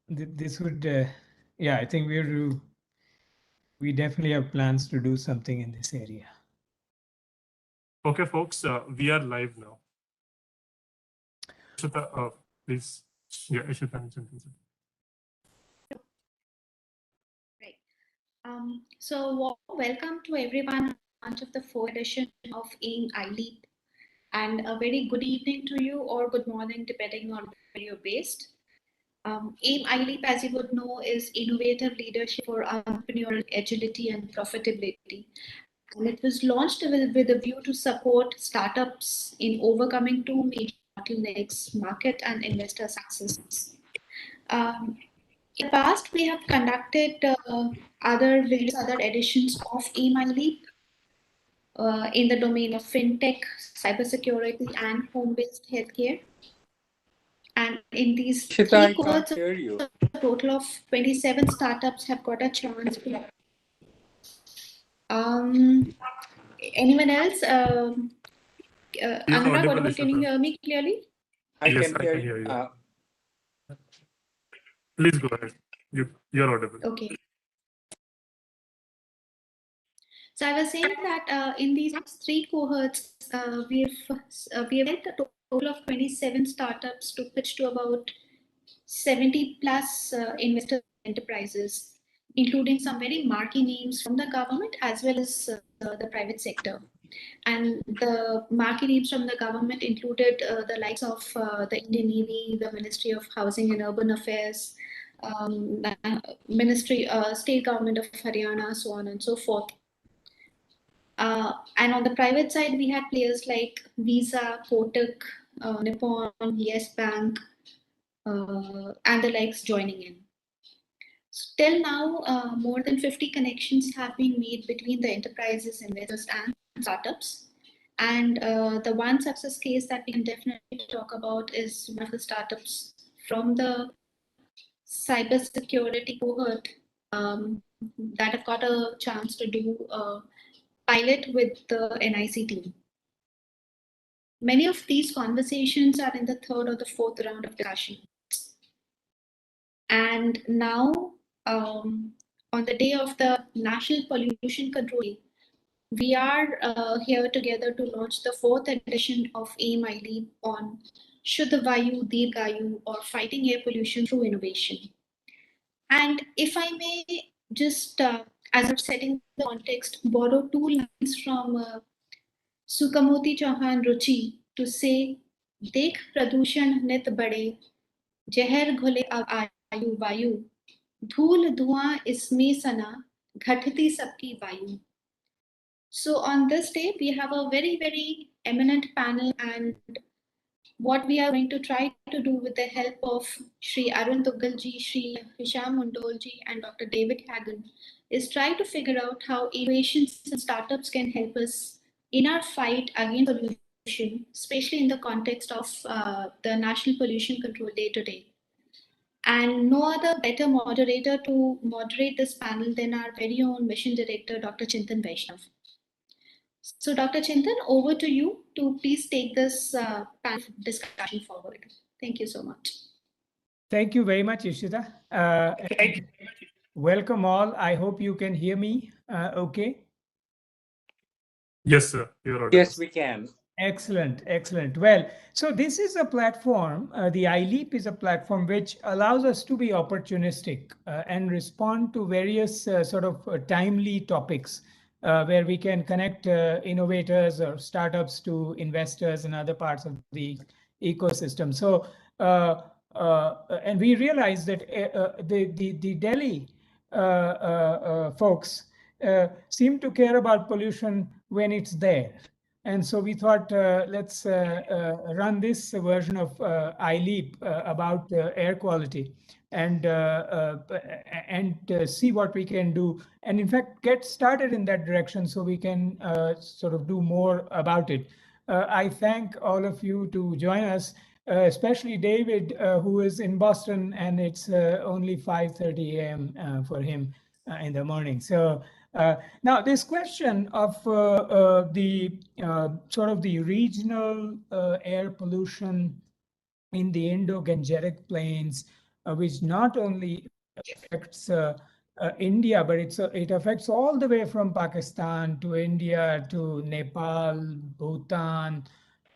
This would, yeah, I think we definitely have plans to do something in this area. Okay, folks, we are live now. Ishita, please. Yeah, Ishita. Right. So welcome to everyone on of the fourth edition of AIM iLeap, and a very good evening to you or good morning, depending on where you're based. AIM iLeap, as you would know, is innovative leadership for entrepreneurial agility and profitability. And it was launched with a view to support startups in overcoming two major bottlenecks: market and investor success. Um, in the past, we have conducted various other editions of AIM in the domain of fintech, cybersecurity, and home-based healthcare. And in these three cohorts, a total of 27 startups have got a chance to. Anyone else? Anurag, can you hear me clearly? Yes, I can hear you. Please go ahead. You're audible. Okay. So I was saying that in these three cohorts, we have helped a total of 27 startups to pitch to about 70 plus investor enterprises, including some very marquee names from the government as well as the private sector. And the marquee names from the government included the likes of the Indian Navy, the Ministry of Housing and Urban Affairs, State Government of Haryana, so on and so forth. And on the private side, we had players like Visa, Kotak, Nippon, Yes Bank, and the likes joining in. So till now, more than 50 connections have been made between the enterprises, investors, and startups. And the one success case that we can definitely talk about is one of the startups from the cybersecurity cohort that have got a chance to do a pilot with the NIC team. Many of these conversations are in the third or the fourth round of discussion. And now, on the day of the National Pollution Control Day, we are here together to launch the fourth edition of AIM iLeap on Shuddha Vayu, Dirghayu, or fighting air pollution through innovation. And if I may just, as I'm setting the context, borrow two lines from Sukamoti Chauhan Ruchi to say, Dekh pradushan nit bade, जहर घुले अब आयु वायु धूल धुआं इसमें सना घटती सबकी वायु. So on this day we have a very eminent panel, and what we are going to try to do with the help of Shri Arun Duggalji, Shri Hisham Mundolji, and Dr. David Hagen is try to figure out how innovations and startups can help us in our fight against pollution, especially in the context of the National Pollution Control Day today. And no other better moderator to moderate this panel than our very own mission director, Dr. Chintan Vaishnav. So Dr. Chintan, over to you to please take this panel discussion forward. Thank you so much. Thank you very much, Ishita. Welcome all. I hope you can hear me okay. Yes, sir. You're audible. Yes, we can. Excellent, excellent. Well, so this is a platform, the iLeap is a platform which allows us to be opportunistic and respond to various sort of timely topics where we can connect innovators or startups to investors and other parts of the ecosystem. So, and we realized that the Delhi folks seem to care about pollution when it's there. And so we thought, let's run this version of iLeap about air quality and see what we can do. And in fact, get started in that direction so we can sort of do more about it. I thank all of you to join us, especially David, who is in Boston, and it's only 5:30 a.m. For him in the morning. So now this question of the sort of the regional air pollution in the Indo-Gangetic plains which not only affects India, but it affects all the way from Pakistan to India to Nepal, Bhutan,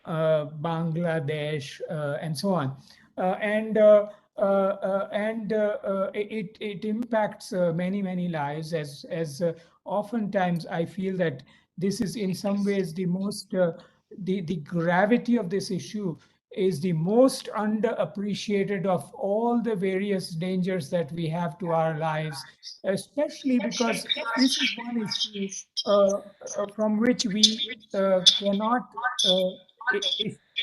Bangladesh, and so on. It impacts many lives, as oftentimes I feel that this is in some ways the most the gravity of this issue is the most underappreciated of all the various dangers that we have to our lives, especially because this is one issue from which we cannot.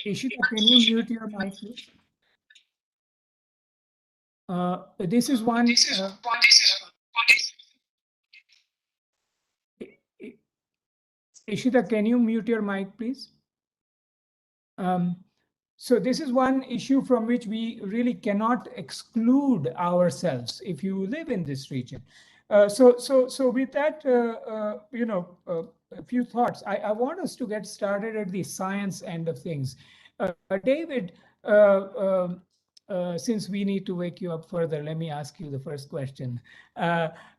Ishita, can you mute your mic, please? This is one. Ishita, can you mute your mic, please? Um, so this is one issue from which we really cannot exclude ourselves if you live in this region. So with that, a few thoughts. I want us to get started at the science end of things. David, since we need to wake you up further, let me ask you the first question.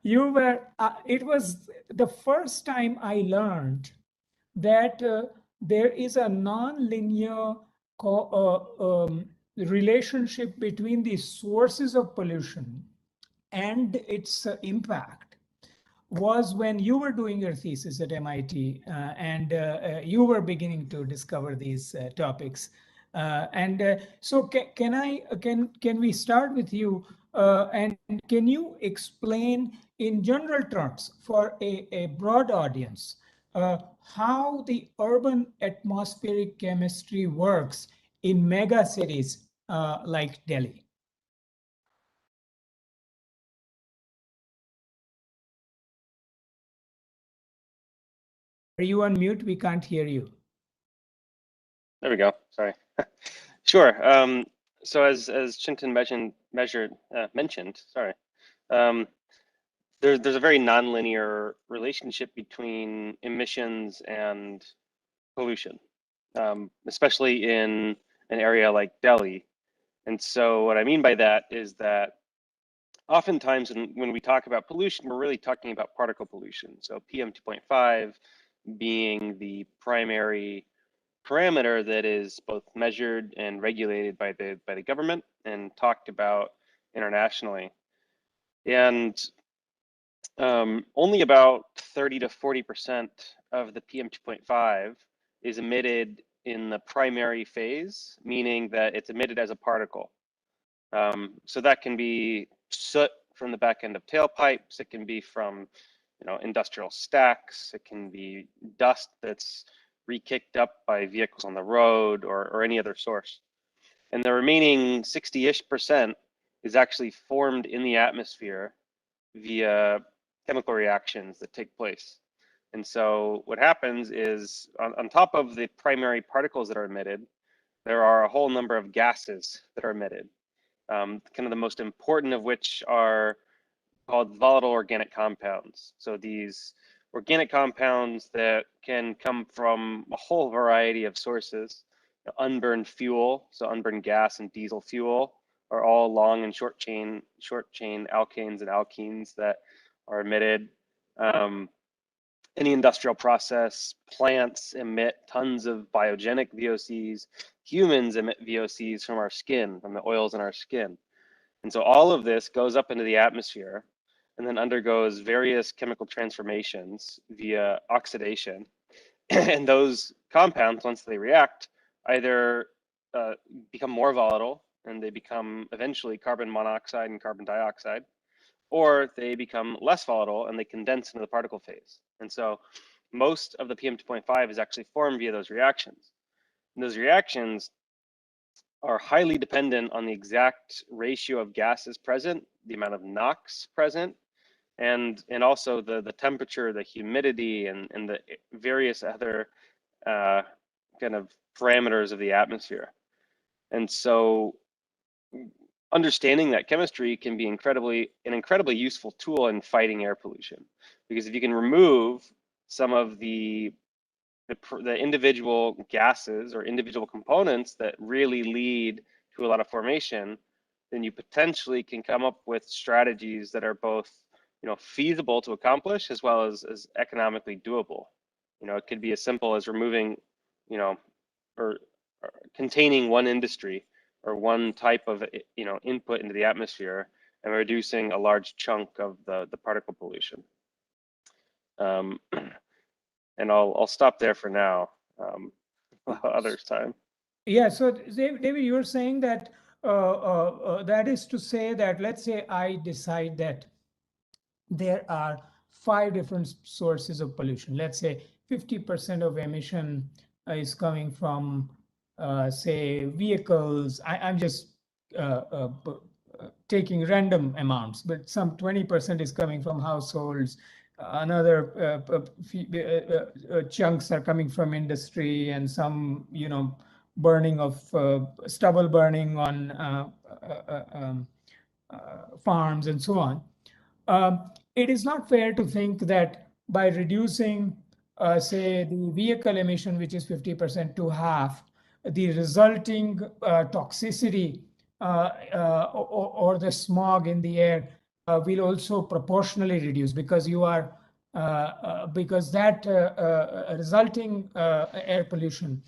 You were. It was the first time I learned that there is a non-linear relationship between the sources of pollution and its impact was when you were doing your thesis at MIT and you were beginning to discover these topics. So can we start with you and can you explain in general terms for a broad audience how the urban atmospheric chemistry works in mega cities like Delhi? Are you on mute? We can't hear you. There we go. Sorry. Sure. So as Chintan mentioned, sorry, there's a very nonlinear relationship between emissions and pollution, especially in an area like Delhi. And so what I mean by that is that oftentimes when we talk about pollution, we're really talking about particle pollution. So PM 2.5 being the primary parameter that is both measured and regulated by the government and talked about internationally. And only about 30 to 40% of the PM 2.5 is emitted in the primary phase, meaning that it's emitted as a particle. So that can be soot from the back end of tailpipes. It can be from, industrial stacks. It can be dust that's re-kicked up by vehicles on the road or any other source. And the remaining 60-ish% is actually formed in the atmosphere via chemical reactions that take place. And so what happens is on top of the primary particles that are emitted, there are a whole number of gases that are emitted. Kind of the most important of which are called volatile organic compounds. So these organic compounds that can come from a whole variety of sources. Unburned fuel, so unburned gas and diesel fuel, are all long and short chain alkanes and alkenes that are emitted. Any industrial process, plants emit tons of biogenic VOCs. Humans emit VOCs from our skin, from the oils in our skin. And so all of this goes up into the atmosphere and then undergoes various chemical transformations via oxidation. And those compounds, once they react, either become more volatile and they become eventually carbon monoxide and carbon dioxide, or they become less volatile and they condense into the particle phase. And so most of the PM 2.5 is actually formed via those reactions. And those reactions are highly dependent on the exact ratio of gases present, the amount of NOx present, and also the temperature, the humidity, and the various other kind of parameters of the atmosphere. And so understanding that chemistry can be an incredibly useful tool in fighting air pollution, because if you can remove some of the individual gases or individual components that really lead to a lot of formation, then you potentially can come up with strategies that are both, feasible to accomplish as well as economically doable. It could be as simple as removing, or containing one industry or one type of, input into the atmosphere and reducing a large chunk of the particle pollution. And I'll stop there for now. Others time. Yeah, so David, you're saying that that is to say that, let's say I decide that there are 5 different sources of pollution. Let's say 50% of emission is coming from, say, vehicles. I'm just taking random amounts, but some 20% is coming from households. Another chunks are coming from industry, and some, burning of stubble burning on farms and so on. It is not fair to think that by reducing, say, the vehicle emission, which is 50% to half, the resulting toxicity or the smog in the air will also proportionally reduce, because you are because that resulting air pollution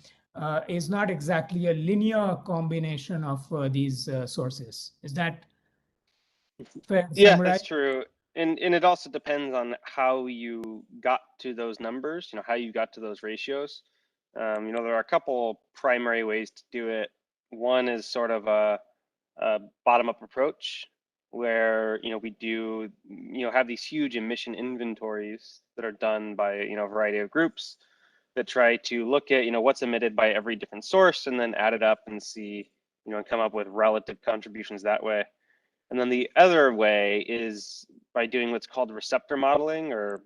is not exactly a linear combination of these sources. Is that fair to Yeah, summarize? that's true. And it also depends on how you got to those numbers, how you got to those ratios. There are a couple primary ways to do it. One is sort of a bottom-up approach where, we do, have these huge emission inventories that are done by, a variety of groups that try to look at, what's emitted by every different source and then add it up and see, and come up with relative contributions that way. And then the other way is by doing what's called receptor modeling, or,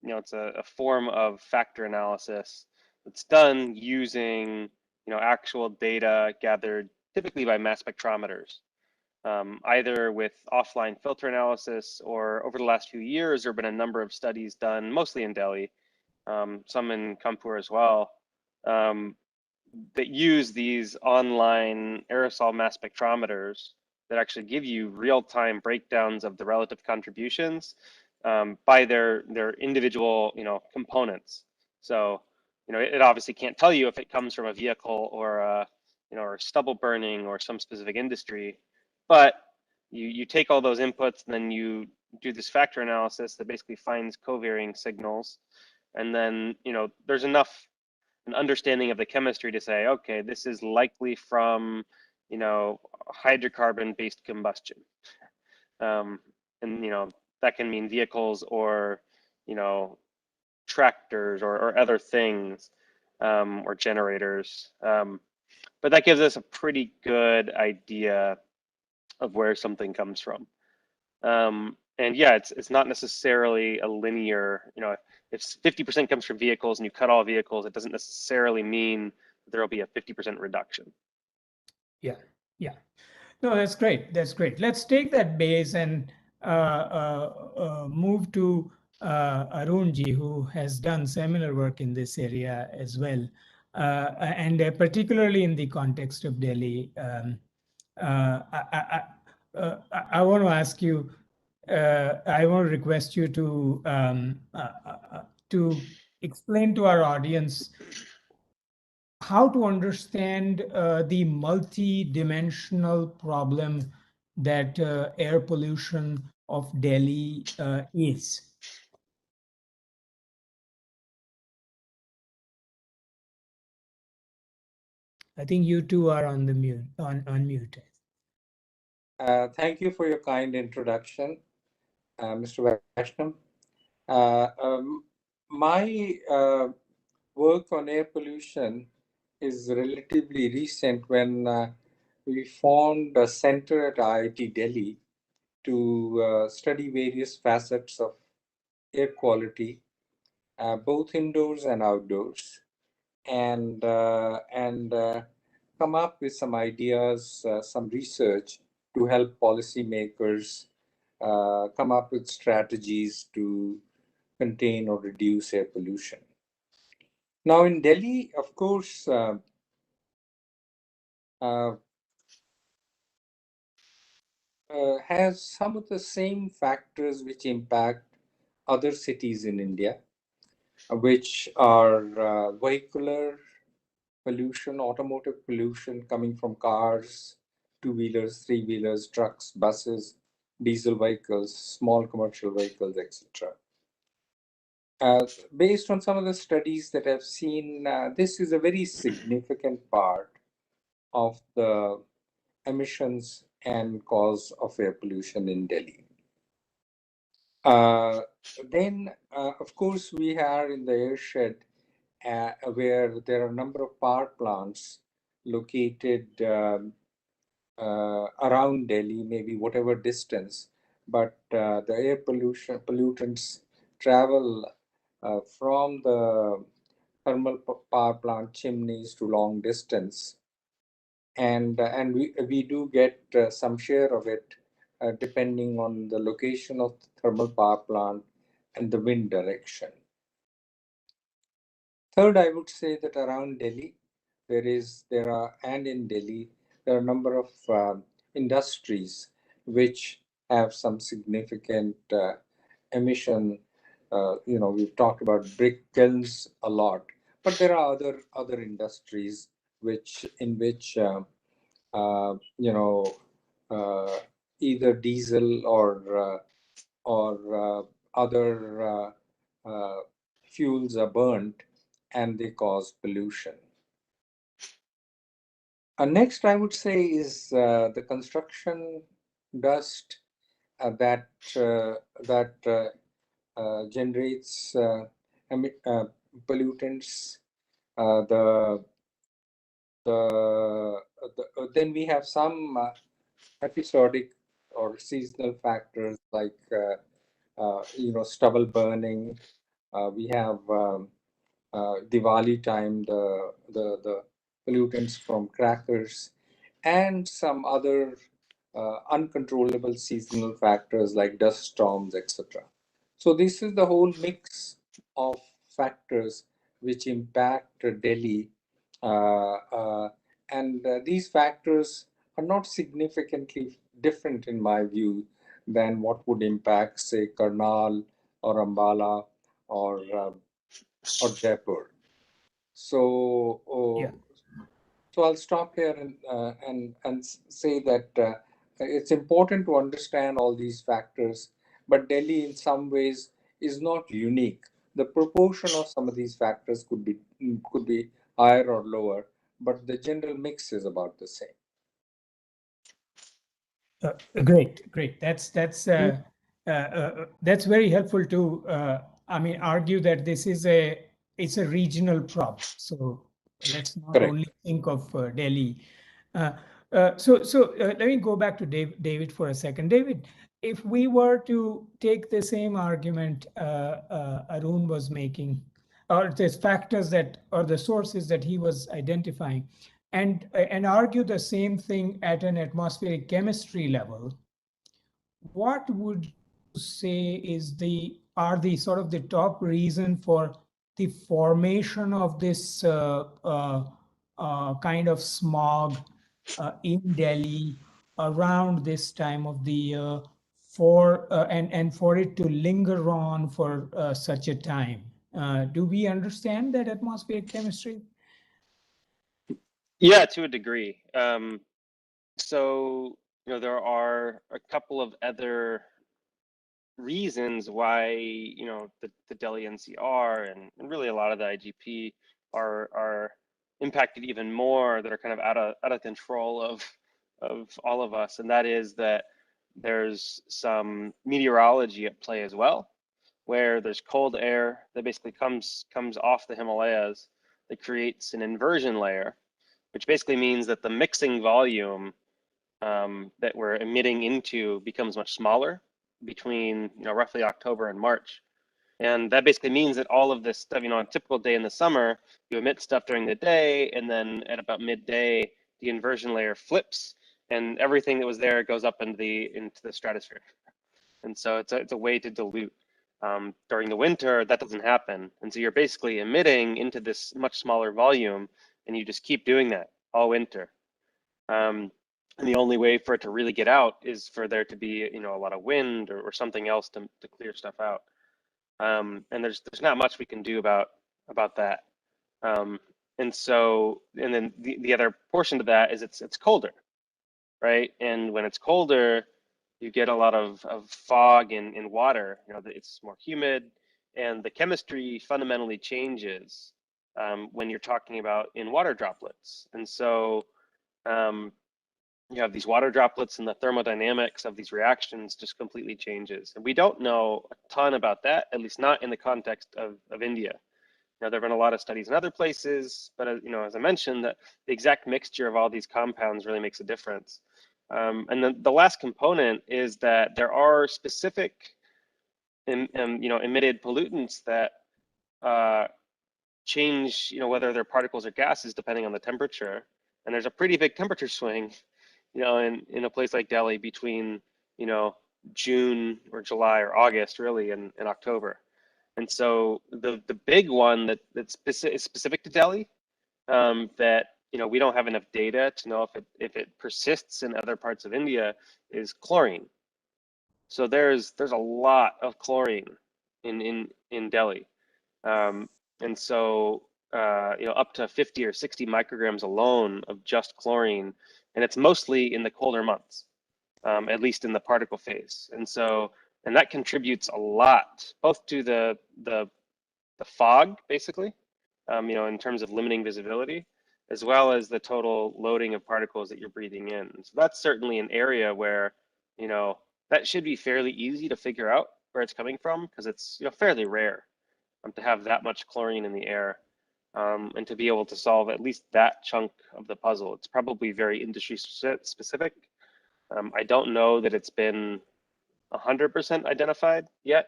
it's a form of factor analysis that's done using, actual data gathered typically by mass spectrometers, either with offline filter analysis, or over the last few years, there have been a number of studies done, mostly in Delhi, some in Kanpur as well, that use these online aerosol mass spectrometers that actually give you real-time breakdowns of the relative contributions by their individual, components. So, it obviously can't tell you if it comes from a vehicle or or stubble burning or some specific industry, but you take all those inputs and then you do this factor analysis that basically finds covariating signals, and then there's enough an understanding of the chemistry to say, okay, this is likely from hydrocarbon-based combustion, and that can mean vehicles or tractors or other things, or generators. But that gives us a pretty good idea of where something comes from. And yeah, it's not necessarily a linear, if 50% comes from vehicles and you cut all vehicles, it doesn't necessarily mean there will be a 50% reduction. Yeah, yeah. No, that's great. That's great. Let's take that base and move to Arunji, who has done similar work in this area as well, and particularly in the context of Delhi. I want to ask you. I want to request you to explain to our audience how to understand the multi-dimensional problem that air pollution of Delhi is. I think you two are on the mute, unmuted. Thank you for your kind introduction, Mr. Vaishnav. My work on air pollution is relatively recent, when we formed a center at IIT Delhi to study various facets of air quality, both indoors and outdoors, and come up with some ideas, some research to help policymakers come up with strategies to contain or reduce air pollution. Now, in Delhi, of course, has some of the same factors which impact other cities in India, which are vehicular pollution, automotive pollution coming from cars, two-wheelers, three-wheelers, trucks, buses, diesel vehicles, small commercial vehicles, etc. Based on some of the studies that I've seen, this is a very significant part of the emissions and cause of air pollution in Delhi. Of course, we are in the airshed where there are a number of power plants located around Delhi, maybe whatever distance, but the air pollutants travel from the thermal power plant chimneys to long distance, and we do get some share of it depending on the location of the thermal power plant and the wind direction. Third, I would say that around Delhi, and in Delhi, there are a number of industries which have some significant emission. We've talked about brick kilns a lot, but there are other industries in which either diesel or other fuels are burnt and they cause pollution. Next, I would say is the construction dust that generates pollutants. Then we have some episodic or seasonal factors like stubble burning. We have Diwali time, the pollutants from crackers, and some other uncontrollable seasonal factors like dust storms, etc. So this is the whole mix of factors which impact Delhi, and these factors are not significantly different in my view than what would impact, say, Karnal or Ambala or Jaipur. So, Yeah. so I'll stop here and say that it's important to understand all these factors, but Delhi in some ways is not unique. The proportion of some of these factors could be higher or lower, but the general mix is about the same. Great. That's very helpful to argue that it's a regional problem. So let's not Correct. only think of Delhi. Let me go back to David for a second. David, if we were to take the same argument Arun was making, or the factors or the sources that he was identifying, and argue the same thing at an atmospheric chemistry level, what would you say are the sort of the top reason for the formation of this kind of smog in Delhi around this time of the year, and for it to linger on for such a time? Do we understand that atmospheric chemistry? Yeah, to a degree. So there are a couple of other reasons why the Delhi NCR and really a lot of the IGP are impacted even more, that are kind of out of control of all of us, and that is that there's some meteorology at play as well, where there's cold air that basically comes off the Himalayas that creates an inversion layer, which basically means that the mixing volume that we're emitting into becomes much smaller between roughly October and March. And that basically means that all of this stuff, on a typical day in the summer, you emit stuff during the day, and then at about midday, the inversion layer flips, and everything that was there goes up into the stratosphere. And so it's a way to dilute. During the winter, that doesn't happen, and so you're basically emitting into this much smaller volume, and you just keep doing that all winter. And the only way for it to really get out is for there to be, you know, a lot of wind or something else to clear stuff out. And there's not much we can do about that. And so, and then the other portion to that is it's colder, right? And when it's colder, you get a lot of fog in water. You know, it's more humid, and the chemistry fundamentally changes when you're talking about in water droplets. And so you have these water droplets, and the thermodynamics of these reactions just completely changes. And we don't know a ton about that, at least not in the context of India. Now, there have been a lot of studies in other places, but you know, as I mentioned, that the exact mixture of all these compounds really makes a difference. And then the last component is that there are specific, you know, emitted pollutants that change, you know, whether they're particles or gases depending on the temperature. And there's a pretty big temperature swing, you know, in a place like Delhi between, you know, June or July or August, really, and October. And so the big one that's specific to Delhi, that, you know, we don't have enough data to know if it persists in other parts of India, is chlorine. So there's a lot of chlorine in Delhi, and so you know, up to 50 or 60 micrograms alone of just chlorine, and it's mostly in the colder months, at least in the particle phase. And so, and that contributes a lot, both to the fog, basically, you know, in terms of limiting visibility, as well as the total loading of particles that you're breathing in. So that's certainly an area where, you know, that should be fairly easy to figure out where it's coming from, because it's, you know, fairly rare to have that much chlorine in the air, and to be able to solve at least that chunk of the puzzle. It's probably very industry specific. I don't know that it's been 100% identified yet,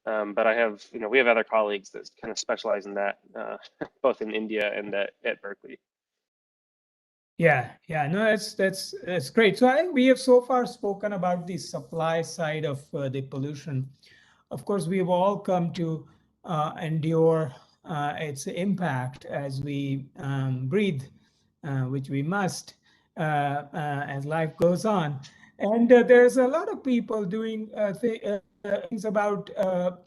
but I have, you know, we have other colleagues that kind of specialize in that, both in India and at Berkeley. Yeah, yeah, no, that's great. So I think we have so far spoken about the supply side of the pollution. Of course, we've all come to endure its impact as we breathe, which we must as life goes on. And there's a lot of people doing things about,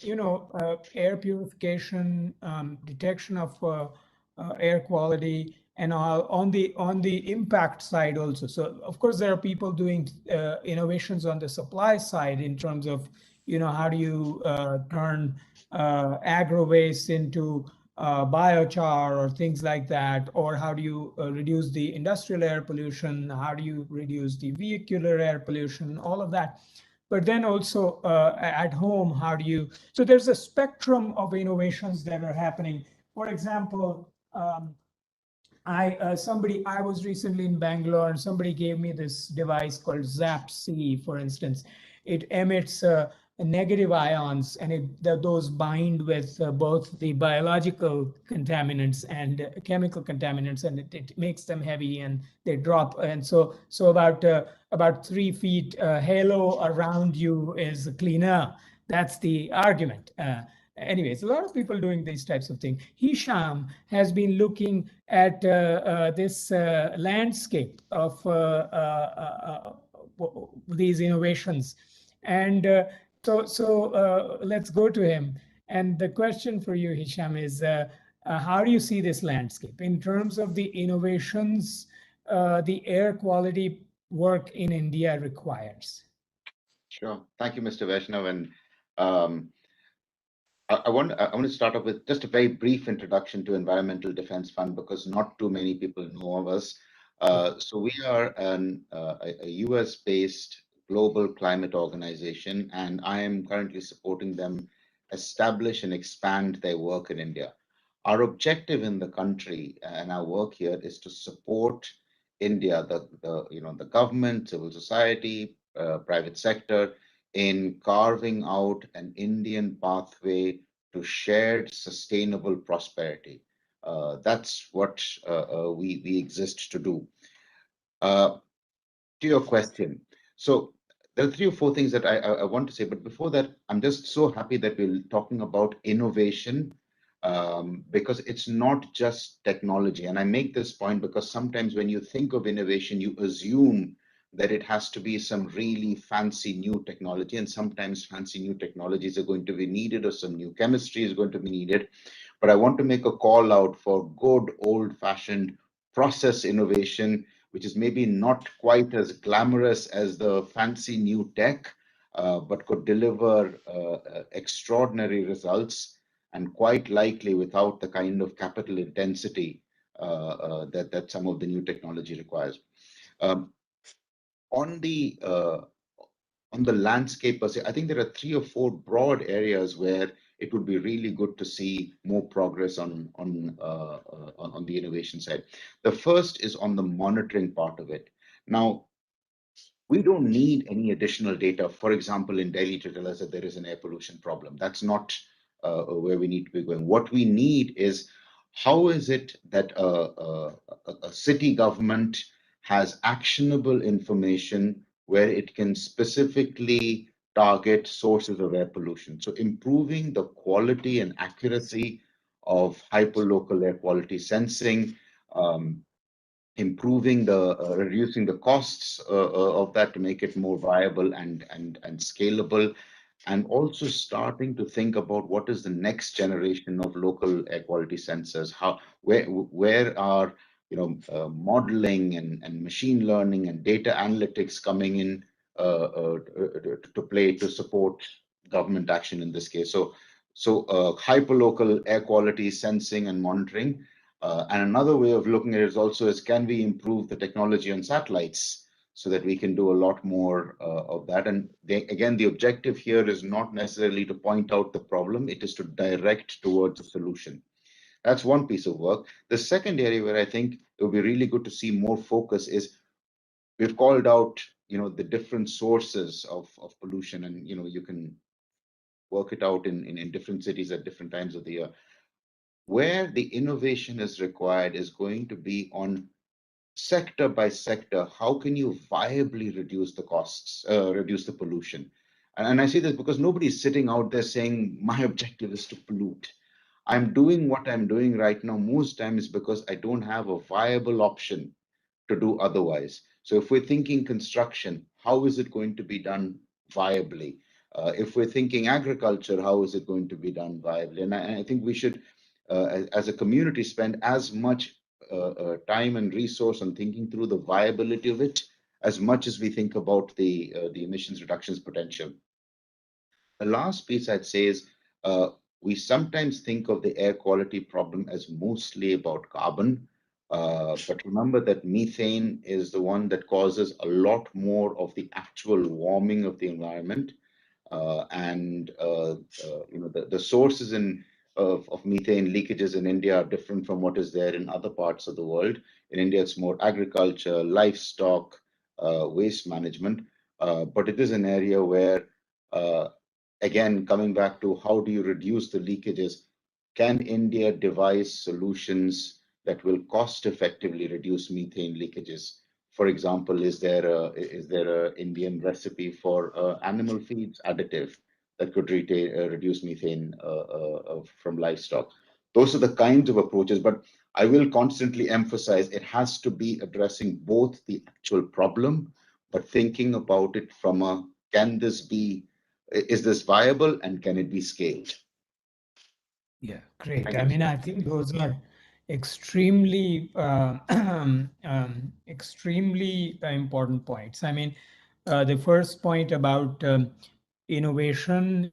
you know, air purification, detection of air quality, and all on the impact side also. So of course there are people doing innovations on the supply side in terms of, you know, how do you turn agro waste into biochar or things like that, or how do you reduce the industrial air pollution, how do you reduce the vehicular air pollution, all of that. But then also at home, how do you, so there's a spectrum of innovations that are happening. For example, I was recently in Bangalore, and somebody gave me this device called Zap-C, for instance. It emits negative ions, and those bind with both the biological contaminants and chemical contaminants, and it makes them heavy and they drop. And so about 3 feet halo around you is cleaner. That's the argument. Anyways, a lot of people doing these types of things. Hisham has been looking at this landscape of these innovations. And so let's go to him. And the question for you, Hisham, is how do you see this landscape in terms of the innovations the air quality work in India requires? Sure. Thank you, Mr. Vaishnav. And I want to start off with just a very brief introduction to Environmental Defense Fund, because not too many people know of us. So we are a US-based global climate organization, and I am currently supporting them establish and expand their work in India. Our objective in the country and our work here is to support India, the government, civil society, private sector, in carving out an Indian pathway to shared sustainable prosperity. That's what we exist to do. To your question, so there are 3 or 4 things that I want to say, but before that, I'm just so happy that we're talking about innovation, because it's not just technology. And I make this point because sometimes when you think of innovation, you assume that it has to be some really fancy new technology, and sometimes fancy new technologies are going to be needed or some new chemistry is going to be needed. But I want to make a call out for good old-fashioned process innovation, which is maybe not quite as glamorous as the fancy new tech, but could deliver extraordinary results, and quite likely without the kind of capital intensity that some of the new technology requires. Um, on the landscape per se, I think there are 3 or 4 broad areas where it would be really good to see more progress on the innovation side. The first is on the monitoring part of it. Now, we don't need any additional data, for example, in Delhi to tell us that there is an air pollution problem. That's not where we need to be going. What we need is, how is it that a city government has actionable information where it can specifically target sources of air pollution? So improving the quality and accuracy of hyperlocal air quality sensing, um, improving the reducing the costs of that to make it more viable and scalable, and also starting to think about what is the next generation of local air quality sensors. How, where are, modeling and machine learning and data analytics coming in to play to support government action in this case? So hyperlocal air quality sensing and monitoring. And another way of looking at it is also is, can we improve the technology on satellites so that we can do a lot more of that? And again, the objective here is not necessarily to point out the problem, it is to direct towards a solution. That's one piece of work. The second area where I think it would be really good to see more focus is, we've called out, the different sources of pollution, and, you can work it out in different cities at different times of the year. Where the innovation is required is going to be on sector by sector. How can you viably reduce the costs, reduce the pollution? And I say this because nobody's sitting out there saying, my objective is to pollute. I'm doing what I'm doing right now most times because I don't have a viable option to do otherwise. So if we're thinking construction, how is it going to be done viably? If we're thinking agriculture, how is it going to be done viably? And I think we should, as a community, spend as much time and resource on thinking through the viability of it as much as we think about the emissions reductions potential. The last piece I'd say is, we sometimes think of the air quality problem as mostly about carbon, but remember that methane is the one that causes a lot more of the actual warming of the environment. The sources of methane leakages in India are different from what is there in other parts of the world. In India, it's more agriculture, livestock, waste management, but it is an area where, again, coming back to how do you reduce the leakages, can India devise solutions that will cost effectively reduce methane leakages? For example, is there a Indian recipe for animal feeds additive that could reduce methane from livestock? Those are the kinds of approaches, but I will constantly emphasize it has to be addressing both the actual problem, but thinking about it from a, is this viable and can it be scaled? Yeah, great. Thank I you, mean, Mr. I think those are extremely, extremely important points. I mean, the first point about innovation,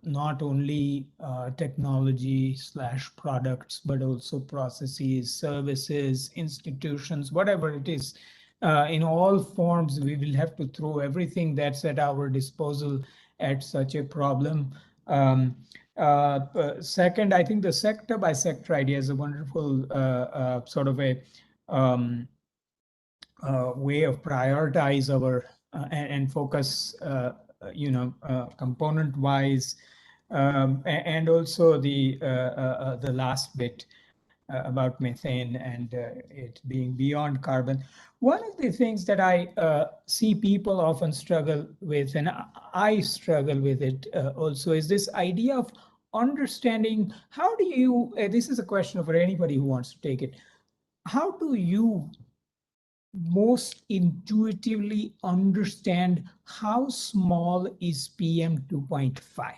not only technology slash products, but also processes, services, institutions, whatever it is. In all forms, we will have to throw everything that's at our disposal at such a problem. Second, I think the sector by sector idea is a wonderful sort of a way of prioritize our and focus, component wise, and also the last bit about methane and it being beyond carbon. One of the things that I see people often struggle with, and I struggle with it also, is this idea of understanding how do you, this is a question for anybody who wants to take it, how do you most intuitively understand how small is PM 2.5?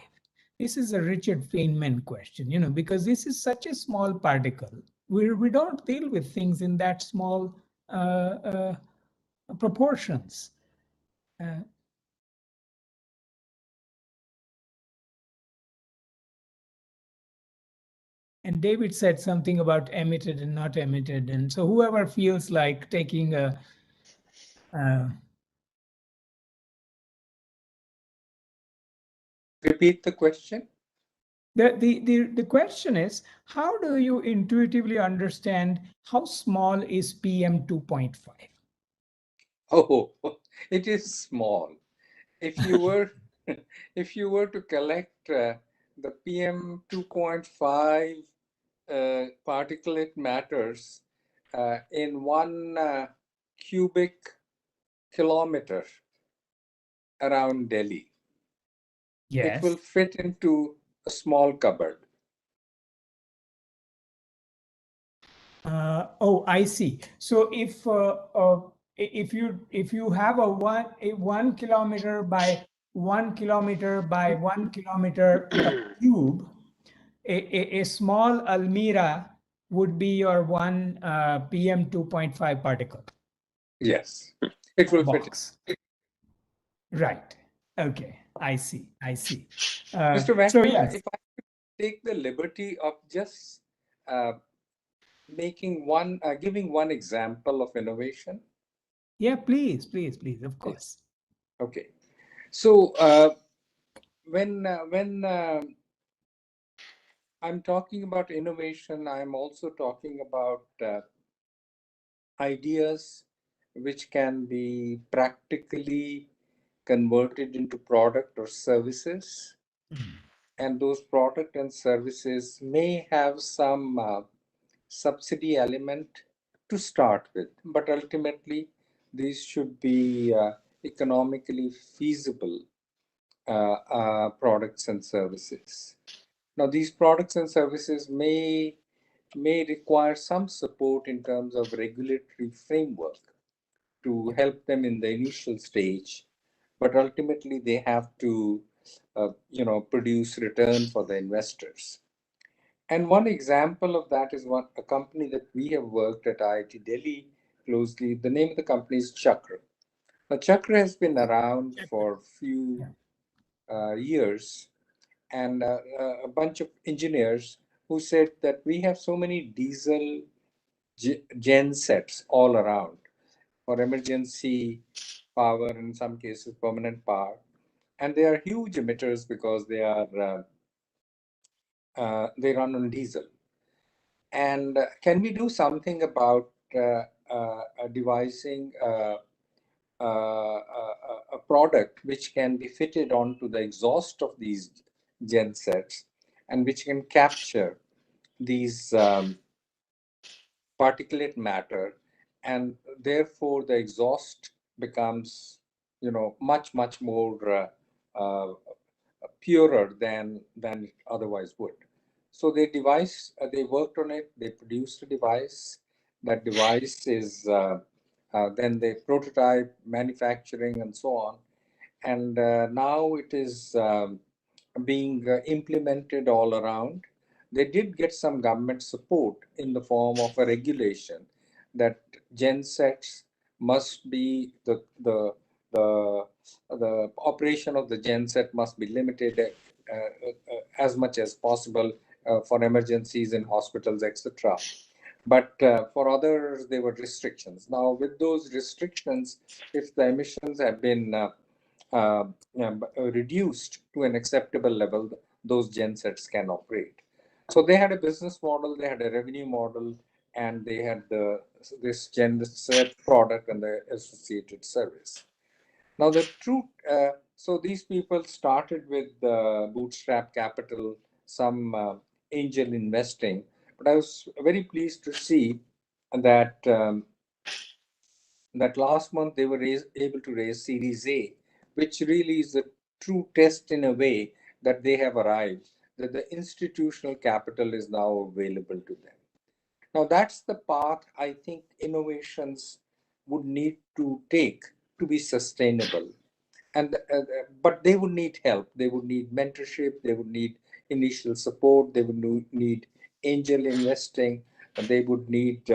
This is a Richard Feynman question, because this is such a small particle. We don't deal with things in that small proportions. And David said something about emitted and not emitted. And so whoever feels like taking a Repeat the question. the question is, how do you intuitively understand how small is PM 2.5? Oh, it is small. If you were if you were to collect the PM 2.5 particulate matters in 1 cubic kilometer around Delhi, it will Yes. fit into a small cupboard. Oh, I see. So if you have a 1 kilometer by 1 kilometer by 1 kilometer cube, a small Almira would be your one PM 2.5 particle Yes, it will fit. box. Right. Okay. I see. I see. Mr. So Vankata, yes. if I take the liberty of just uh, giving one example of innovation. Yeah, please, please, please, of Yes. course. Okay. So when I'm talking about innovation, I'm also talking about ideas which can be practically converted into product or services. And those product and services may have some subsidy element to start with, but ultimately these should be economically feasible products and services. Now, these products and services may require some support in terms of regulatory framework to help them in the initial stage, but ultimately they have to, produce return for the investors. And one example of that is a company that we have worked at IIT Delhi closely. The name of the company is Chakra. Now, Chakra has been around for a few years, and a bunch of engineers who said that we have so many diesel gen sets all around for emergency power, in some cases permanent power, and they are huge emitters because they run on diesel. And can we do something about devising a product which can be fitted onto the exhaust of these gen sets and which can capture these particulate matter, and therefore the exhaust becomes, much more purer than it otherwise would. So they worked on it, they produced a device. That device is then they prototype manufacturing and so on, and now it is being implemented all around. They did get some government support in the form of a regulation that gensets must be the operation of the genset must be limited as much as possible for emergencies in hospitals, etc. But for others, there were restrictions. Now, with those restrictions, if the emissions have been uh, reduced to an acceptable level, those gensets can operate. So they had a business model, they had a revenue model, and they had this genset product and the associated service. Now the truth, so these people started with bootstrap capital, some angel investing, but I was very pleased to see that that last month they were able to raise Series A, which really is a true test in a way that they have arrived, that the institutional capital is now available to them. Now that's the path I think innovations would need to take to be sustainable. And but they would need help. They would need mentorship. They would need initial support. They would need angel investing. They would need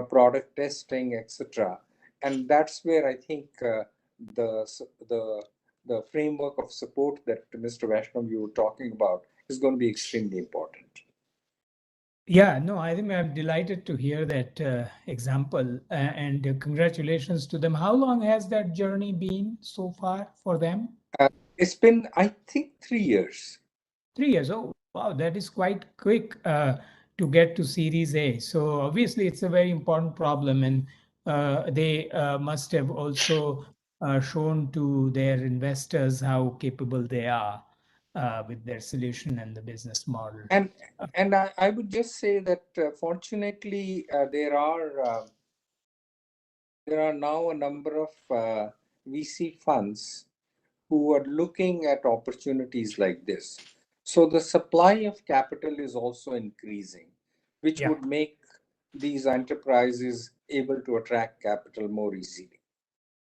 product testing, etc. And that's where I think the the the framework of support that Mr. Vaishnav you were talking about is going to be extremely important. Yeah, no, I think I'm delighted to hear that example, and congratulations to them. How long has that journey been so far for them? It's been, I think, 3 years. 3 years. Oh, wow, that is quite quick to get to Series A. So obviously, it's a very important problem, and they must have also shown to their investors how capable they are with their solution and the business model. And Uh, I would just say that fortunately there are now a number of VC funds who are looking at opportunities like this. So the supply of capital is also increasing, which yeah. would make these enterprises able to attract capital more easily.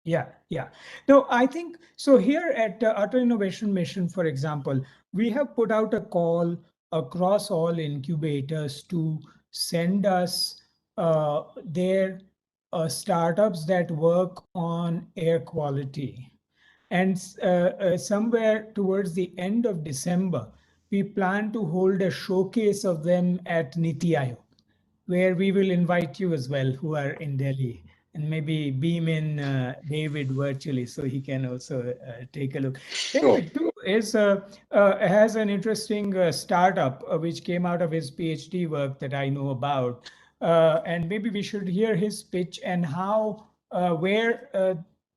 Yeah, yeah. No, I think so. Here at Auto Innovation Mission, for example, we have put out a call across all incubators to send us their startups that work on air quality. And somewhere towards the end of December, we plan to hold a showcase of them at Niti Aayog, where we will invite you as well, who are in Delhi, and maybe beam in David virtually so he can also take a look. Sure. David too has an interesting startup which came out of his PhD work that I know about, and maybe we should hear his pitch and how where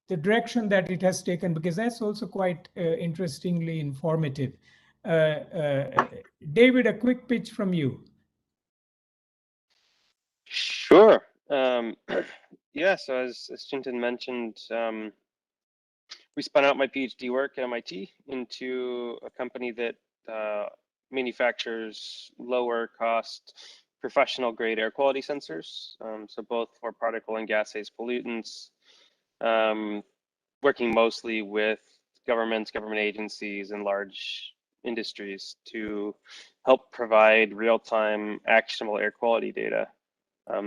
the direction that it has taken, because that's also quite interestingly informative. David, a quick pitch from you. Sure. Yeah, so as Chintan mentioned, we spun out my PhD work at MIT into a company that manufactures lower cost professional grade air quality sensors. So both for particle and gas phase pollutants, working mostly with governments, government agencies, and large industries to help provide real-time actionable air quality data.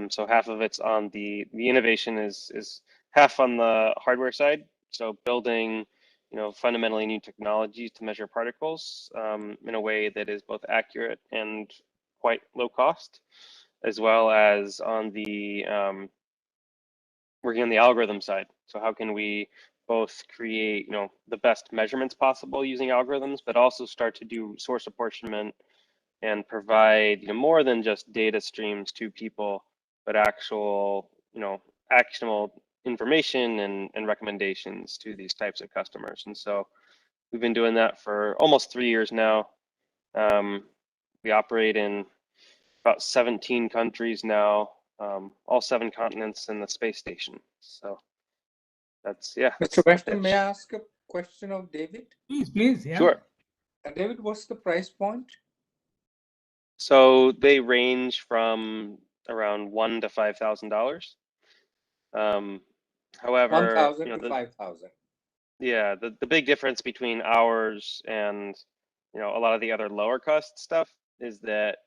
So half of it's on the innovation is half on the hardware side. So building, fundamentally new technologies to measure particles in a way that is both accurate and quite low cost, as well as on the working on the algorithm side. So how can we both create, the best measurements possible using algorithms, but also start to do source apportionment and provide more than just data streams to people, but actual, actionable information and recommendations to these types of customers. And so we've been doing that for almost 3 years now. We operate in about 17 countries now, all 7 continents and the space station. So that's, yeah. Mr. Vaishnav, may I ask a question of David? Please, yeah. Sure. David, what's the price point? So they range from around $1,000 to $5,000. However, 1,000 to 5,000. Yeah, the big difference between ours and a lot of the other lower cost stuff is that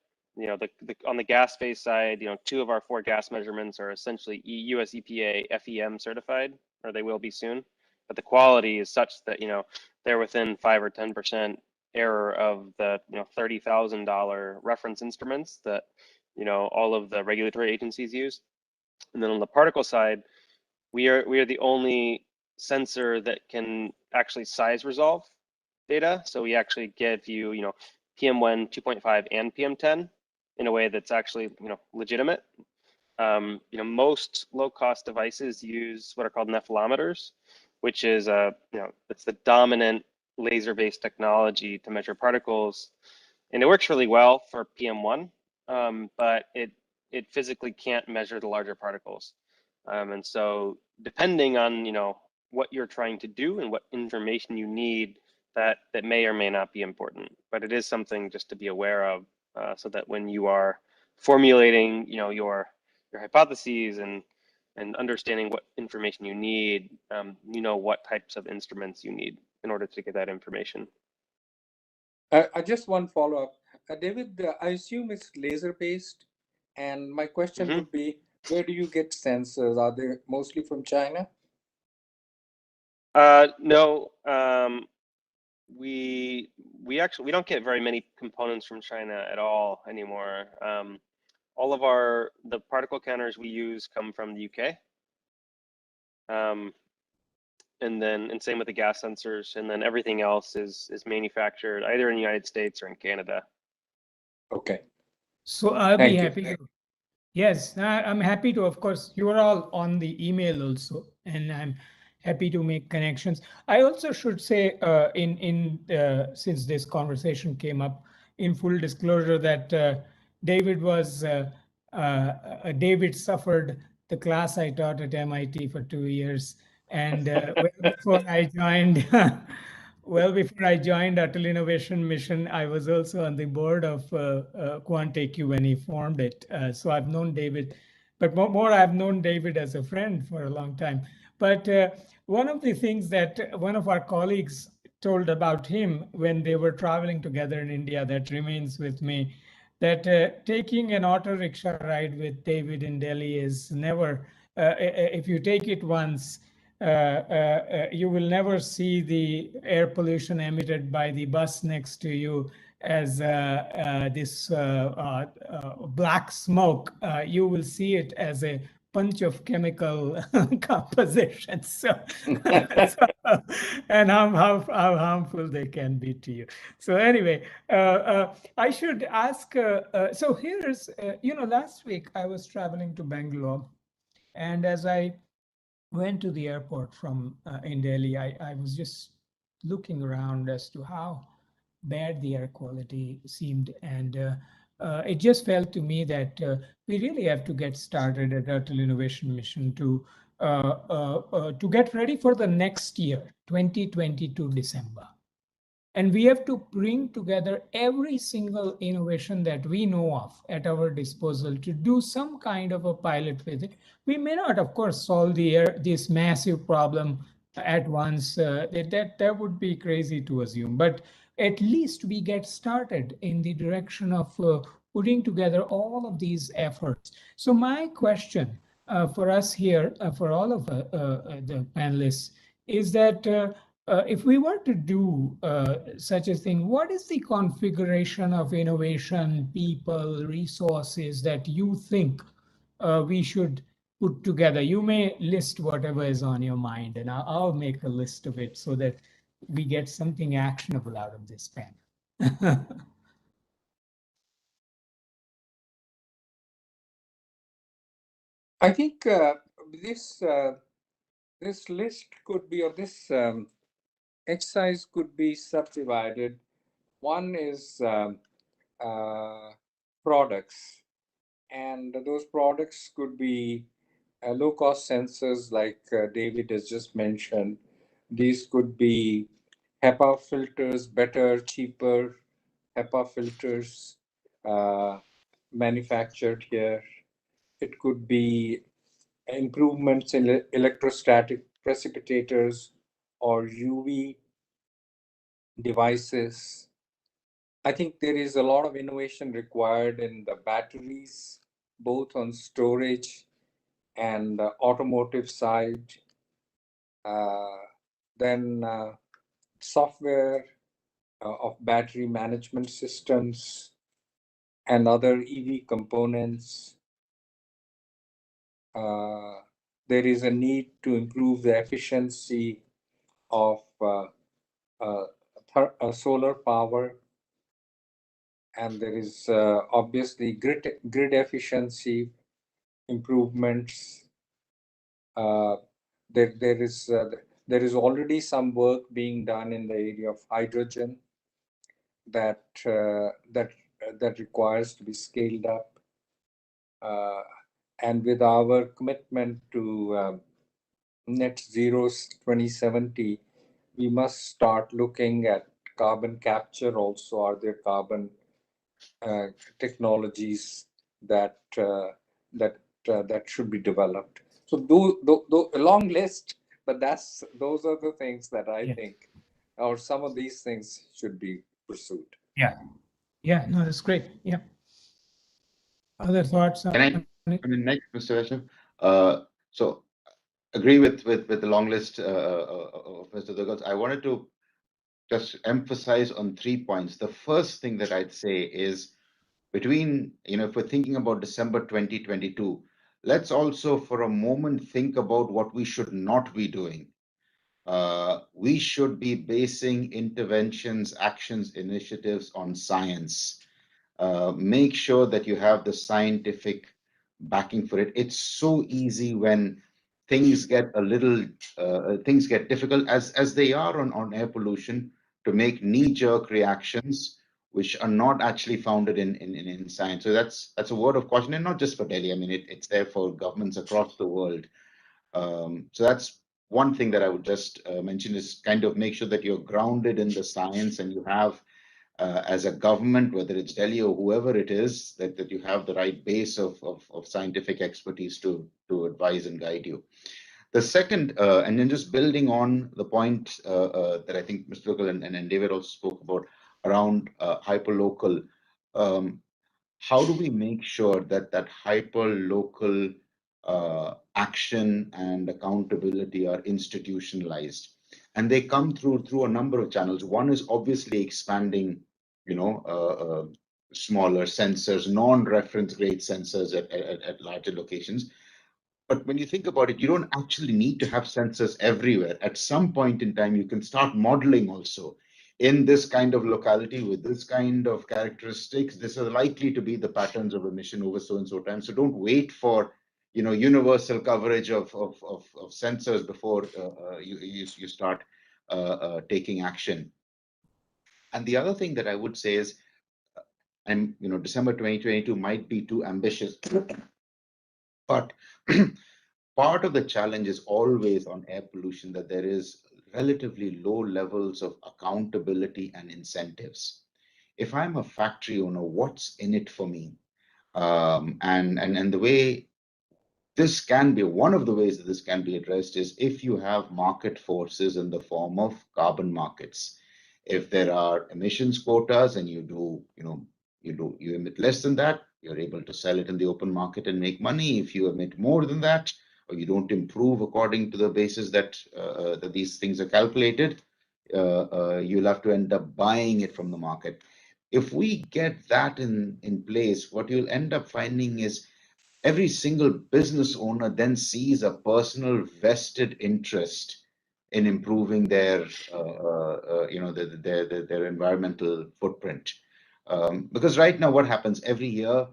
on the gas phase side, 2 of our 4 gas measurements are essentially US EPA FEM certified, or they will be soon. But the quality is such that they're within 5 or 10% error of the $30,000 reference instruments that all of the regulatory agencies use. And then on the particle side, we are the only sensor that can actually size resolve data. So we actually give you, PM1, 2.5, and PM10 in a way that's actually, legitimate. Most low-cost devices use what are called nephelometers, which is it's the dominant laser-based technology to measure particles, and it works really well for PM1, but it physically can't measure the larger particles. And so depending on, what you're trying to do and what information you need, that may or may not be important, but it is something just to be aware of, so that when you are formulating, your hypotheses and and understanding what information you need, you know what types of instruments you need in order to get that information. I just one follow-up. David, I assume it's laser-based, and my question Mm-hmm. would be, where do you get sensors? Are they mostly from China? No, we don't get very many components from China at all anymore. All of the particle counters we use come from the UK. And same with the gas sensors, and then everything else is manufactured either in the United States or in Canada. Okay. So I'll be Thank you. happy to. Yes, I'm happy to. Of course, you are all on the email also, and I'm happy to make connections. I also should say, since this conversation came up, in full disclosure, that David suffered the class I taught at MIT for 2 years, and well before I joined. Well, before I joined Atal Innovation Mission, I was also on the board of QuantAQ when he formed it. So I've known David, but more I've known David as a friend for a long time. But one of the things that one of our colleagues told about him when they were traveling together in India that remains with me, that taking an auto rickshaw ride with David in Delhi is never, if you take it once, you will never see the air pollution emitted by the bus next to you as this black smoke. You will see it as a bunch of chemical compositions. And how harmful they can be to you. So anyway, I should ask. So here's, last week I was traveling to Bangalore, and as I went to the airport from in Delhi, I was just looking around as to how bad the air quality seemed, and it just felt to me that we really have to get started at Atal Innovation Mission to get ready for the next year, 2022 December. And we have to bring together every single innovation that we know of at our disposal to do some kind of a pilot with it. We may not, of course, solve this massive problem at once. That would be crazy to assume. But at least we get started in the direction of putting together all of these efforts. So my question for us here, for all of the panelists, is that if we were to do such a thing, what is the configuration of innovation, people, resources that you think we should put together? You may list whatever is on your mind, and I'll make a list of it so that we get something actionable out of this panel. I think this this list could be, or this exercise could be subdivided. One is products, and those products could be low-cost sensors like David has just mentioned. These could be HEPA filters, better, cheaper HEPA filters manufactured here. It could be improvements in electrostatic precipitators or UV devices. I think there is a lot of innovation required in the batteries, both on storage and automotive side. Then software of battery management systems and other EV components. There is a need to improve the efficiency of solar power, and there is obviously grid efficiency improvements. There is already some work being done in the area of hydrogen that that requires to be scaled up. And with our commitment to net zero 2070, we must start looking at carbon capture also. Are there carbon technologies that that should be developed? So a long list, but those are the things that I think, or some of these things should be pursued. Yeah. Yeah. No, that's great. Yeah. Other thoughts on Can it? I mean, next, Mr. Vaishnav? So agree with the long list of Mr. Dugal. I wanted to just emphasize on 3 points. The first thing that I'd say is between, if we're thinking about December 2022, let's also for a moment think about what we should not be doing. We should be basing interventions, actions, initiatives on science. Make sure that you have the scientific backing for it. It's so easy when things get things get difficult as they are on air pollution to make knee-jerk reactions which are not actually founded in science. So that's a word of caution, and not just for Delhi. I mean, it's there for governments across the world. So that's one thing that I would just mention is kind of make sure that you're grounded in the science and you have as a government, whether it's Delhi or whoever it is, that you have the right base of scientific expertise to advise and guide you. The second, and then just building on the point that I think Mr. Local and David also spoke about around hyperlocal, how do we make sure that that hyper-local action and accountability are institutionalized? And they come through a number of channels. One is obviously expanding, smaller sensors, non-reference grade sensors at larger locations. But when you think about it, you don't actually need to have sensors everywhere. At some point in time, you can start modeling also in this kind of locality with this kind of characteristics. This is likely to be the patterns of emission over so and so time. So don't wait for universal coverage of sensors before you start taking action. And the other thing that I would say is, and December 2022 might be too ambitious, but part of the challenge is always on air pollution that there is relatively low levels of accountability and incentives. If I'm a factory owner, what's in it for me? And the way this can be, one of the ways that this can be addressed is if you have market forces in the form of carbon markets. If there are emissions quotas and you emit less than that, you're able to sell it in the open market and make money. If you emit more than that, or you don't improve according to the basis that these things are calculated, you'll have to end up buying it from the market. If we get that in place, what you'll end up finding is every single business owner then sees a personal vested interest in improving their their environmental footprint. Because right now what happens every year,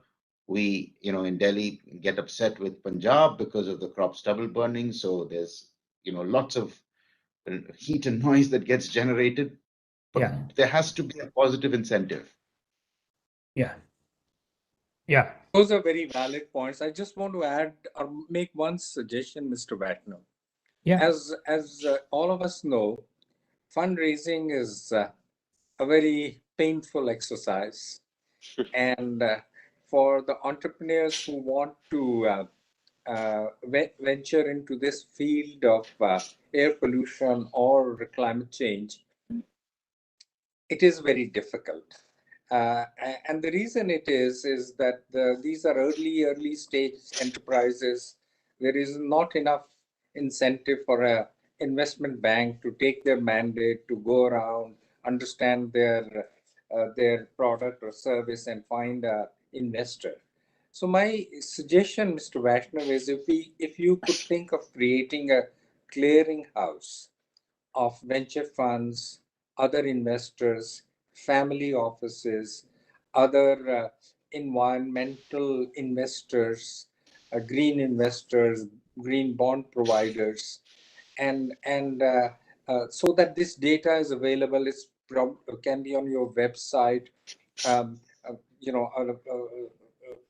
we in Delhi get upset with Punjab because of the crop stubble burning, so there's lots of heat and noise that gets generated, but Yeah. there has to be a positive incentive. Yeah. Yeah. Those are very valid points. I just want to add or make one suggestion, Mr. Vatno. Yeah. As all of us know, fundraising is a very painful exercise, and for the entrepreneurs who want to venture into this field of air pollution or climate change, it is very difficult. And the reason it is that these are early stage enterprises. There is not enough incentive for a investment bank to take their mandate to go around, understand their product or service, and find a investor. So my suggestion, Mr. Vaishnav, is if you could think of creating a clearinghouse of venture funds, other investors, family offices, other environmental investors, green investors, green bond providers, and so that this data is available. Can be on your website, um, uh, you know, uh, uh, uh,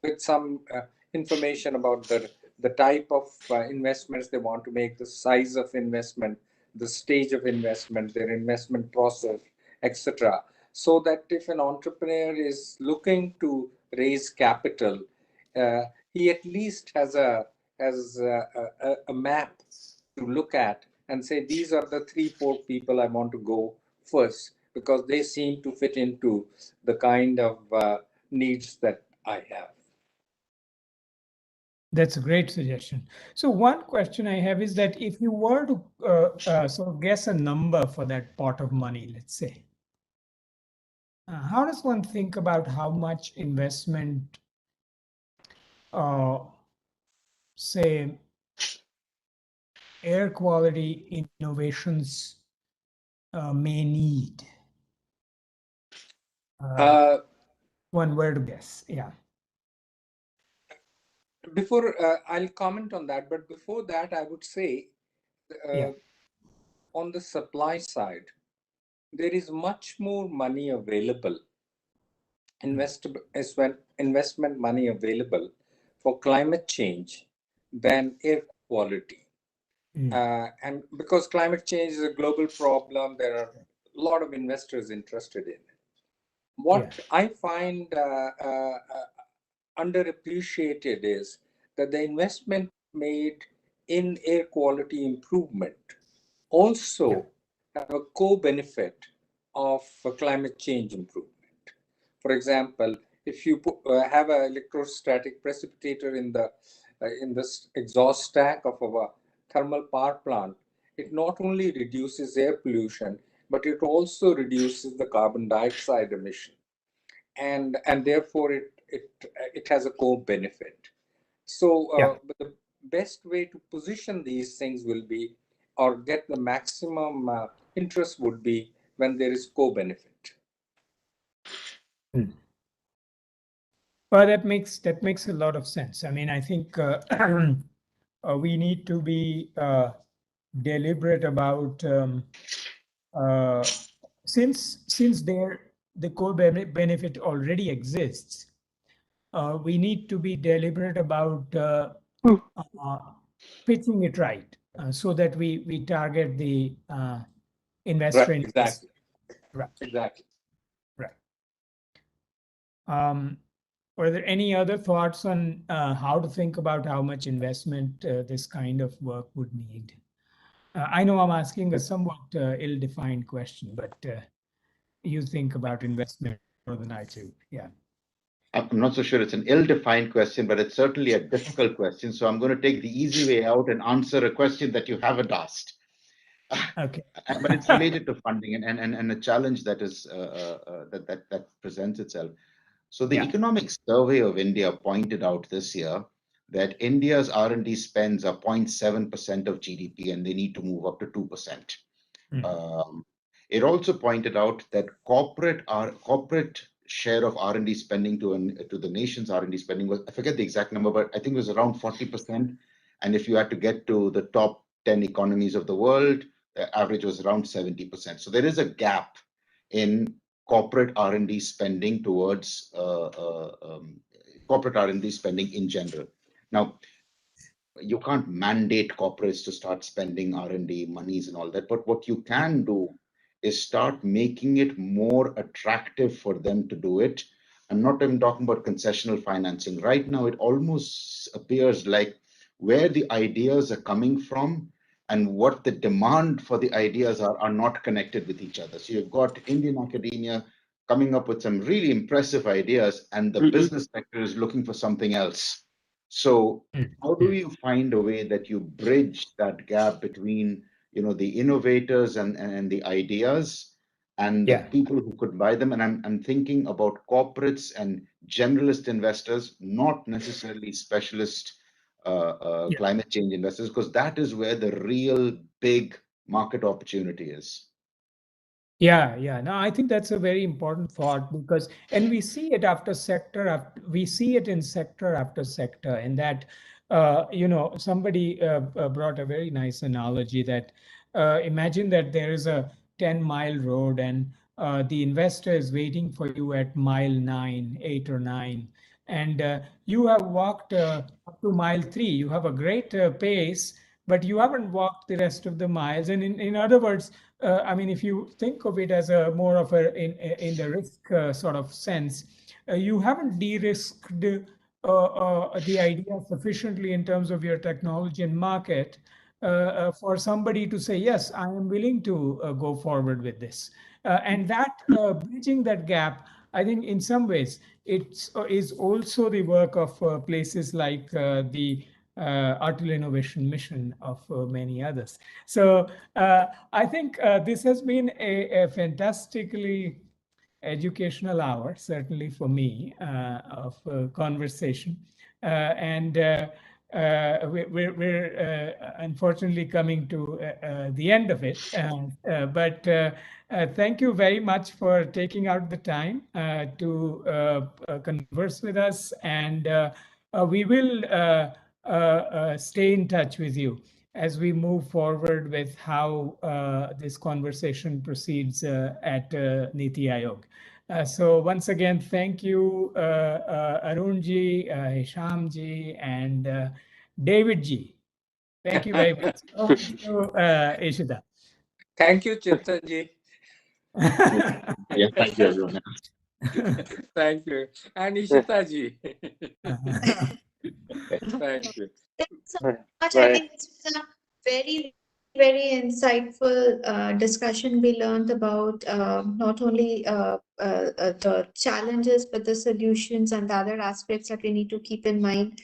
with some information about the type of investments they want to make, the size of investment, the stage of investment, their investment process, etc. So that if an entrepreneur is looking to raise capital, uh, he at least has a as a map to look at and say, these are the 3-4 people I want to go first because they seem to fit into the kind of needs that I have. That's a great suggestion. So one question I have is that if you were to sort of guess a number for that pot of money, let's say, how does one think about how much investment, say, air quality innovations may need? One were to guess, yeah. Before I'll comment on that, but before that, I would say Yeah. On the supply side, there is much more money available, investment money available for climate change than air quality. And because climate change is a global problem, there are a lot of investors interested in it. What I find underappreciated is that the investment made in air quality improvement also have a co-benefit of climate change improvement. For example, if you have an electrostatic precipitator in the exhaust stack of our thermal power plant, it not only reduces air pollution, but it also reduces the carbon dioxide emission, and therefore it has a co-benefit. So but the best way to position these things will be, or get the maximum interest would be when there is co-benefit. Well, that makes a lot of sense. I mean, I think we need to be deliberate about since the co-benefit already exists. We need to be deliberate about pitching it right so that we target the investor Right, interest. exactly. Right. Exactly. Right. Were there any other thoughts on how to think about how much investment this kind of work would need? I know I'm asking a somewhat ill-defined question, but you think about investment more than I do. Yeah. I'm not so sure it's an ill-defined question, but it's certainly a difficult question. So I'm going to take the easy way out and answer a question that you haven't asked. Okay. But it's related to funding and a challenge that is that presents itself. So the Economic Survey of India pointed out this year that India's R&D spends are 0.7% of GDP, and they need to move up to 2%. It also pointed out that corporate share of R&D spending to the nation's R&D spending was, I forget the exact number, but I think it was around 40%. And if you had to get to the top 10 economies of the world, the average was around 70%. So there is a gap in corporate R&D spending towards corporate R&D spending in general. Now, you can't mandate corporates to start spending R&D monies and all that, but what you can do is start making it more attractive for them to do it. I'm not even talking about concessional financing. Right now, it almost appears like where the ideas are coming from and what the demand for the ideas are not connected with each other. So you've got Indian academia coming up with some really impressive ideas, and the business sector is looking for something else. So how do you find a way that you bridge that gap between the innovators and the ideas and the people who could buy them? And I'm thinking about corporates and generalist investors, not necessarily specialist climate change investors, because that is where the real big market opportunity is. Yeah. No, I think that's a very important thought because, and we see it we see it in sector after sector, and that, somebody brought a very nice analogy that imagine that there is a 10-mile road and the investor is waiting for you at mile 9, 8 or 9, and you have walked up to mile 3. You have a great pace, but you haven't walked the rest of the miles. And in other words, I mean, if you think of it as a more of a in the risk sort of sense, you haven't de-risked the idea sufficiently in terms of your technology and market for somebody to say, yes, I am willing to go forward with this. And that bridging that gap, I think in some ways, it is also the work of places like the Artificial Innovation Mission of many others. So I think this has been a fantastically educational hour, certainly for me, of conversation. And we're unfortunately coming to the end of it. But thank you very much for taking out the time to converse with us. And we will stay in touch with you as we move forward with how this conversation proceeds at Niti Aayog. So once again, thank you, Arunji, Hishamji, and Davidji. Thank you very much. Over to you, Ishita. Thank you, Chintanji. Yeah, thank you, everyone. Thank you. And Ishitaji. Thank you. Thank you so Right. much. I think this was a very, very insightful discussion. We learned about not only the challenges, but the solutions and the other aspects that we need to keep in mind.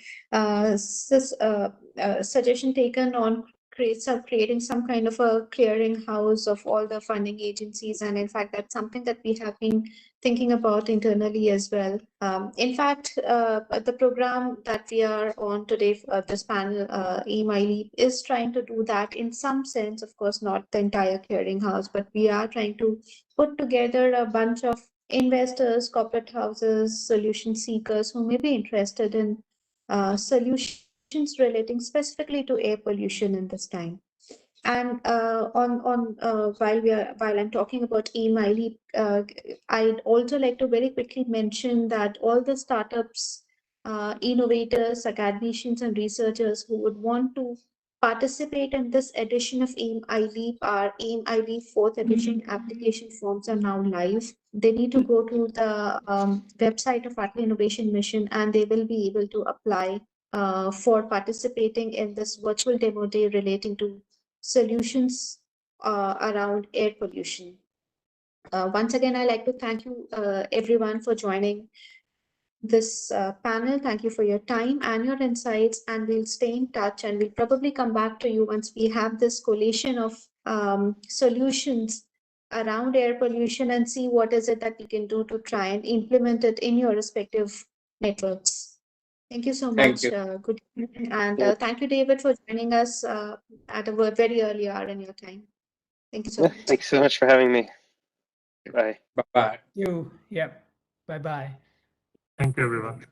Suggestion taken on creating some kind of a clearinghouse of all the funding agencies, and in fact, that's something that we have been thinking about internally as well. In fact, the program that we are on today, this panel, eMyLeap, is trying to do that in some sense. Of course, not the entire clearinghouse, but we are trying to put together a bunch of investors, corporate houses, solution seekers who may be interested in solutions relating specifically to air pollution in this time. And while I'm talking about eMyLeap, I'd also like to very quickly mention that all the startups, innovators, academicians, and researchers who would want to participate in this edition of eMyLeap, our eMyLeap 4th edition application forms are now live. They need to go to the website of Artificial Innovation Mission, and they will be able to apply for participating in this virtual demo day relating to solutions around air pollution. Once again, I'd like to thank you everyone for joining this panel. Thank you for your time and your insights, and we'll stay in touch, and we'll probably come back to you once we have this collation of solutions around air pollution and see what is it that we can do to try and implement it in your respective networks. Thank you so Thank much. you. Good evening. And thank you, David, for joining us at a very early hour in your time. Thank you so much. Thanks so much for having me. Bye. Bye-bye. You, yep. Bye-bye. Thank you, everyone.